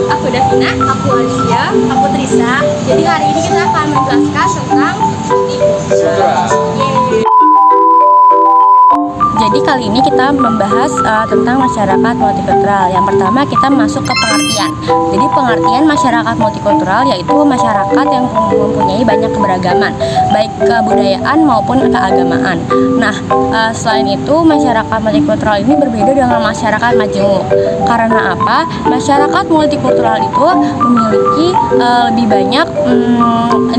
Aku Davina. Aku Alicia. Aku Trisa. Jadi hari ini kita akan menjelaskan tentang multikultural. Jadi kali ini kita membahas tentang masyarakat multikultural. Yang pertama kita masuk ke pengertian. Jadi pengertian masyarakat multikultural yaitu masyarakat yang mempunyai banyak keberagaman, baik kebudayaan maupun keagamaan. Nah, selain itu masyarakat multikultural ini berbeda dengan masyarakat majemuk. Karena apa? Masyarakat multikultural itu memiliki lebih banyak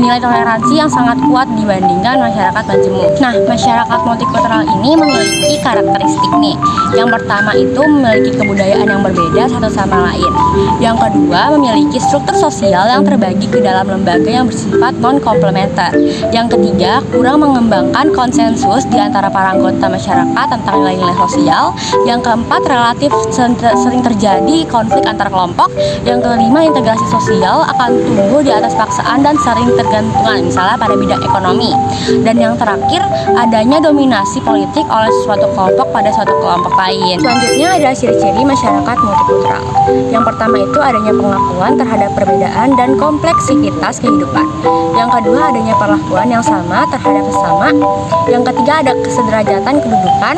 nilai toleransi yang sangat kuat dibandingkan masyarakat majemuk. Nah, masyarakat multikultural ini memiliki karakteristik nih. Yang pertama itu memiliki kebudayaan yang berbeda satu sama lain. Yang kedua memiliki struktur sosial yang terbagi ke dalam lembaga yang bersifat non-komplementer. Yang ketiga kurang mengembangkan konsensus di antara para anggota masyarakat tentang nilai-nilai sosial. Yang keempat relatif sering terjadi konflik antar kelompok. Yang kelima integrasi sosial akan tumbuh di atas paksaan dan sering tergantungan misalnya pada bidang ekonomi. Dan yang terakhir adanya dominasi politik oleh suatu kelompok pada suatu kelompok lain. Selanjutnya ada ciri-ciri masyarakat multikultural. Yang pertama itu adanya pengakuan terhadap perbedaan dan kompleksitas kehidupan. Yang kedua adanya perlakuan yang sama terhadap sesama. Yang ketiga ada kesederajatan kedudukan.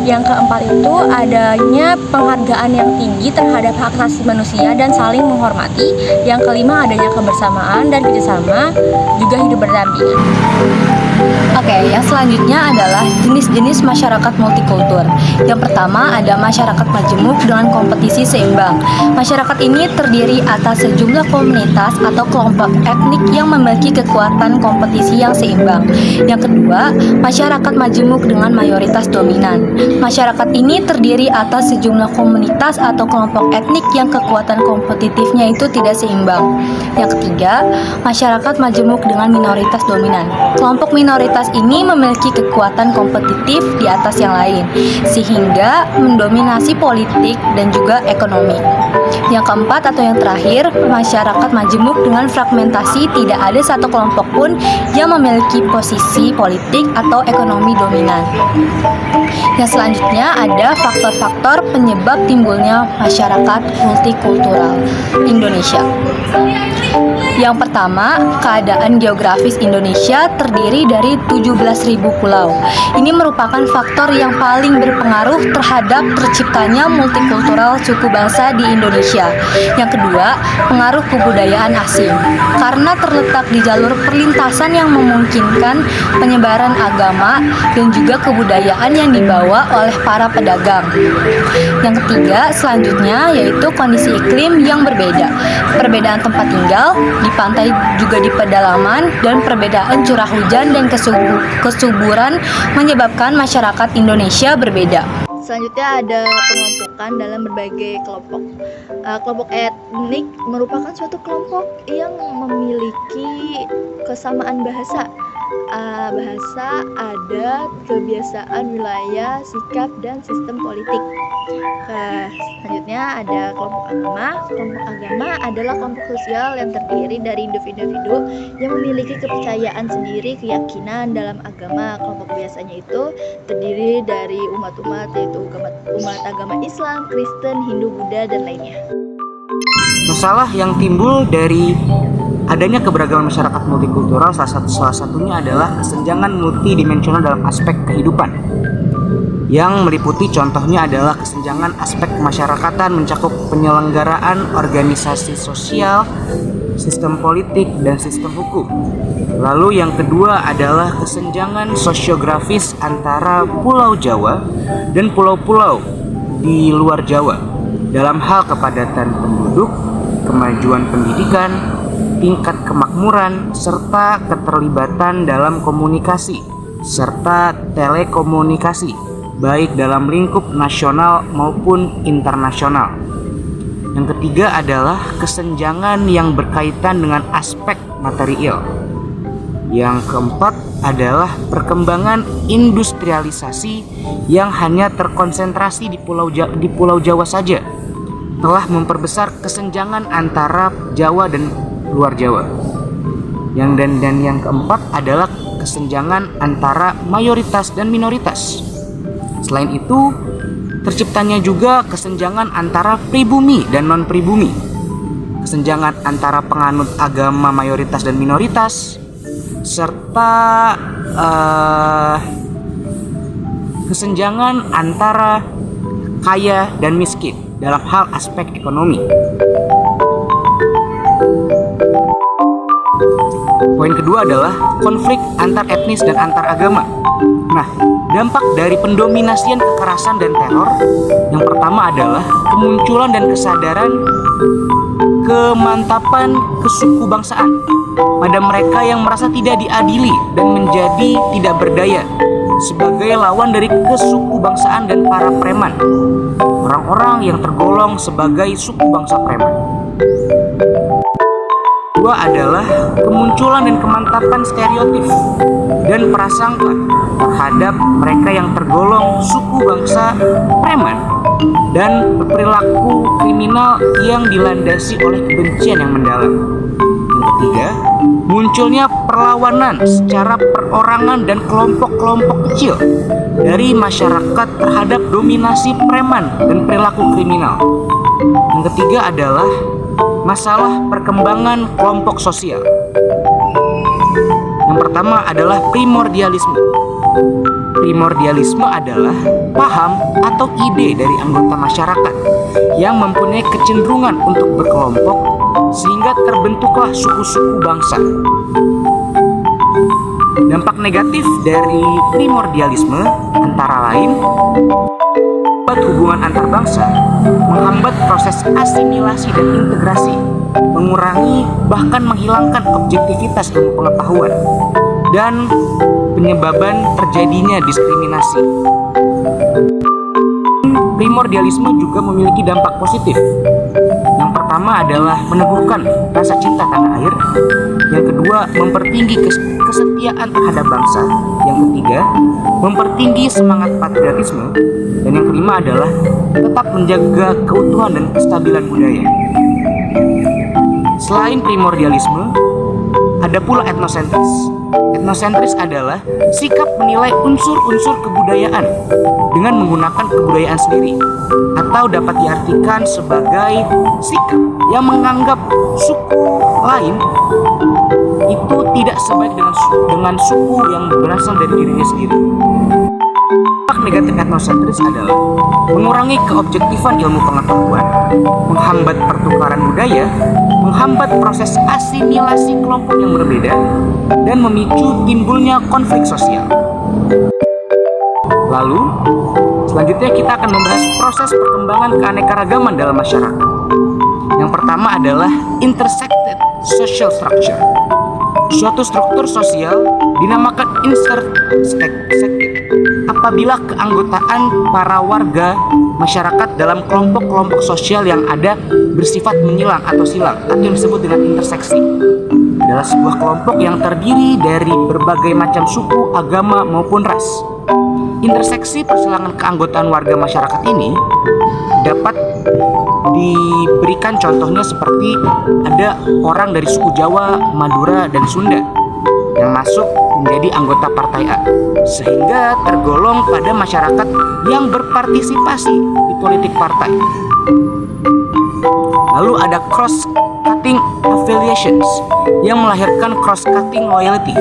Yang keempat itu adanya penghargaan yang tinggi terhadap hak asasi manusia dan saling menghormati. Yang kelima adanya kebersamaan dan kerjasama juga hidup berdampingan. Oke, yang selanjutnya adalah jenis-jenis masyarakat multikultur. Yang pertama ada masyarakat majemuk dengan kompetisi seimbang. Masyarakat ini terdiri atas sejumlah komunitas atau kelompok etnik yang memiliki kekuatan kompetisi yang seimbang. Yang kedua, masyarakat majemuk dengan mayoritas dominan. Masyarakat ini terdiri atas sejumlah komunitas atau kelompok etnik yang kekuatan kompetitifnya itu tidak seimbang. Yang ketiga, masyarakat majemuk dengan minoritas dominan. Kelompok minoritas ini memiliki kekuatan kompetitif di atas yang lain, sehingga mendominasi politik dan juga ekonomi. Yang keempat atau yang terakhir, masyarakat majemuk dengan fragmentasi, tidak ada satu kelompok pun yang memiliki posisi politik atau ekonomi dominan. Yang selanjutnya ada faktor-faktor penyebab timbulnya masyarakat multikultural Indonesia. Yang pertama, keadaan geografis Indonesia terdiri dari 17.000 pulau. Ini merupakan faktor yang paling berpengaruh terhadap terciptanya multikultural suku bangsa di Indonesia. Yang kedua, pengaruh kebudayaan asing. Karena terletak di jalur perlintasan yang memungkinkan penyebaran agama dan juga kebudayaan yang dibawa oleh para pedagang. Yang ketiga, selanjutnya yaitu kondisi iklim yang berbeda. Perbedaan tempat tinggal di pantai juga di pedalaman dan perbedaan curah hujan dan kesuburan menyebabkan masyarakat Indonesia berbeda. Selanjutnya ada pengelompokan dalam berbagai kelompok. Kelompok etnik merupakan suatu kelompok yang memiliki kesamaan bahasa, adat, kebiasaan wilayah, sikap, dan sistem politik. Selanjutnya ada kelompok agama. Kelompok agama adalah kelompok sosial yang terdiri dari individu-individu yang memiliki kepercayaan sendiri, keyakinan dalam agama. Kelompok biasanya itu terdiri dari umat-umat, yaitu umat agama Islam, Kristen, Hindu, Buddha, dan lainnya. Masalah yang timbul dari adanya keberagaman masyarakat multikultural salah satunya adalah kesenjangan multidimensional dalam aspek kehidupan. Yang meliputi contohnya adalah kesenjangan aspek kemasyarakatan mencakup penyelenggaraan organisasi sosial, sistem politik, dan sistem hukum. Lalu yang kedua adalah kesenjangan sosiografis antara Pulau Jawa dan pulau-pulau di luar Jawa dalam hal kepadatan penduduk, kemajuan pendidikan, tingkat kemakmuran, serta keterlibatan dalam komunikasi serta telekomunikasi, baik dalam lingkup nasional maupun internasional. Yang ketiga adalah kesenjangan yang berkaitan dengan aspek material. Yang keempat adalah perkembangan industrialisasi yang hanya terkonsentrasi di Pulau Jawa saja, telah memperbesar kesenjangan antara Jawa dan luar Jawa. Dan yang keempat adalah kesenjangan antara mayoritas dan minoritas. Selain itu, terciptanya juga kesenjangan antara pribumi dan non-pribumi. kesenjangan antara penganut agama mayoritas dan minoritas, serta kesenjangan antara kaya dan miskin dalam hal aspek ekonomi. Poin kedua adalah konflik antar etnis dan antar agama. Nah, dampak dari pendominasian kekerasan dan teror yang pertama adalah kemunculan dan kesadaran kemantapan kesukubangsaan pada mereka yang merasa tidak diadili dan menjadi tidak berdaya sebagai lawan dari kesukubangsaan dan para preman, orang-orang yang tergolong sebagai suku bangsa preman. Kedua adalah kemunculan dan kemantapan stereotip dan prasangka terhadap mereka yang tergolong suku bangsa preman dan berperilaku kriminal yang dilandasi oleh kebencian yang mendalam. Yang ketiga, munculnya perlawanan secara perorangan dan kelompok-kelompok kecil dari masyarakat terhadap dominasi preman dan perilaku kriminal. Yang ketiga adalah masalah perkembangan kelompok sosial. Yang pertama adalah primordialisme. Primordialisme adalah paham atau ide dari anggota masyarakat yang mempunyai kecenderungan untuk berkelompok sehingga terbentuklah suku-suku bangsa. Dampak negatif dari primordialisme antara lain hubungan antar bangsa, menghambat proses asimilasi dan integrasi, mengurangi bahkan menghilangkan objektivitas ilmu pengetahuan, dan penyebaban terjadinya diskriminasi. Primordialisme juga memiliki dampak positif. Yang pertama adalah meneguhkan rasa cinta tanah air. Yang kedua, mempertinggi kesetiaan terhadap bangsa. Yang ketiga, mempertinggi semangat patriotisme. Dan yang kelima adalah tetap menjaga keutuhan dan kestabilan budaya. Selain primordialisme, ada pula etnosentris. Etnosentris adalah sikap menilai unsur-unsur kebudayaan dengan menggunakan kebudayaan sendiri, atau dapat diartikan sebagai sikap yang menganggap suku lain itu tidak sebaik dengan suku yang berasal dari dirinya sendiri. Dampak negatif etnosentris adalah mengurangi keobjektifan ilmu pengetahuan, menghambat pertukaran budaya, menghambat proses asimilasi kelompok yang berbeda, dan memicu timbulnya konflik sosial. Lalu, selanjutnya kita akan membahas proses perkembangan keanekaragaman dalam masyarakat. Yang pertama adalah intersected social structure. Suatu struktur sosial dinamakan intersected apabila keanggotaan para warga masyarakat dalam kelompok-kelompok sosial yang ada bersifat menyilang atau silang, atau yang disebut dengan interseksi. Adalah sebuah kelompok yang terdiri dari berbagai macam suku, agama, maupun ras. Interseksi persilangan keanggotaan warga masyarakat ini dapat diberikan contohnya seperti ada orang dari suku Jawa, Madura, dan Sunda yang masuk menjadi anggota partai A, sehingga tergolong pada masyarakat yang berpartisipasi di politik partai. Lalu ada cross-cutting affiliations yang melahirkan cross-cutting loyalty.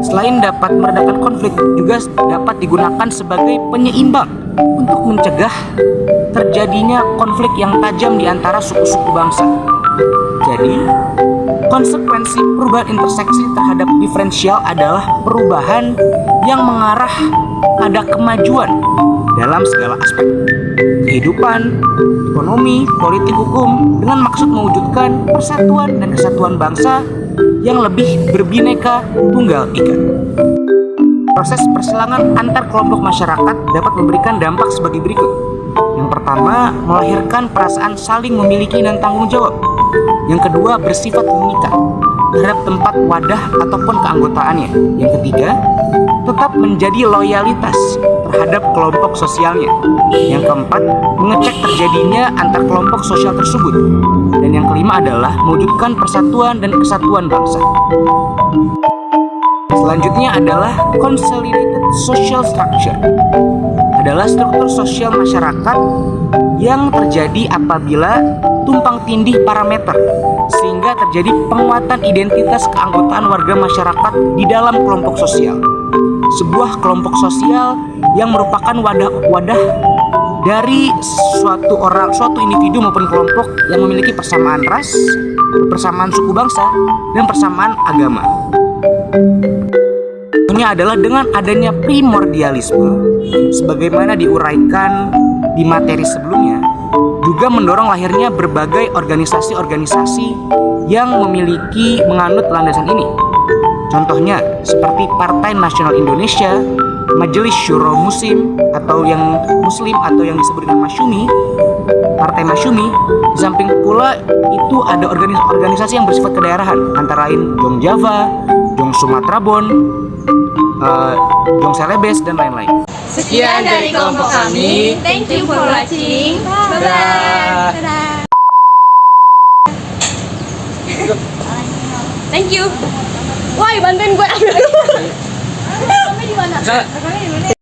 Selain dapat meredakan konflik, juga dapat digunakan sebagai penyeimbang untuk mencegah terjadinya konflik yang tajam di antara suku-suku bangsa. Jadi, konsekuensi perubahan interseksi terhadap diferensial adalah perubahan yang mengarah pada kemajuan dalam segala aspek kehidupan, ekonomi, politik, hukum, dengan maksud mewujudkan persatuan dan kesatuan bangsa yang lebih berbineka tunggal ika. Proses persilangan antar kelompok masyarakat dapat memberikan dampak sebagai berikut. Yang pertama, melahirkan perasaan saling memiliki dan tanggung jawab. Yang kedua, bersifat mengikat terhadap tempat wadah ataupun keanggotaannya. Yang ketiga, tetap menjadi loyalitas terhadap kelompok sosialnya. Yang keempat, mengecek terjadinya antar kelompok sosial tersebut. Dan yang kelima adalah mewujudkan persatuan dan kesatuan bangsa. Selanjutnya adalah consolidated social structure. Adalah struktur sosial masyarakat yang terjadi apabila tumpang tindih parameter sehingga terjadi penguatan identitas keanggotaan warga masyarakat di dalam kelompok sosial. Sebuah kelompok sosial yang merupakan wadah dari suatu individu maupun kelompok yang memiliki persamaan ras, persamaan suku bangsa, dan persamaan agama. Ini adalah dengan adanya primordialisme sebagaimana diuraikan di materi sebelumnya, juga mendorong lahirnya berbagai organisasi-organisasi yang menganut landasan ini. Contohnya seperti Partai Nasional Indonesia, Majelis Syuro Muslim atau yang disebut dengan Masyumi, Partai Masyumi. Di samping pula itu ada organisasi yang bersifat kedaerahan, antara lain Jong Java, Jong Sumatera Bon, Jong Celebes, dan lain-lain. Sekian dari kelompok kami. Thank you for watching. Bye-bye. Thank you. Woi, bantuin gue ambil dulu. Di mana?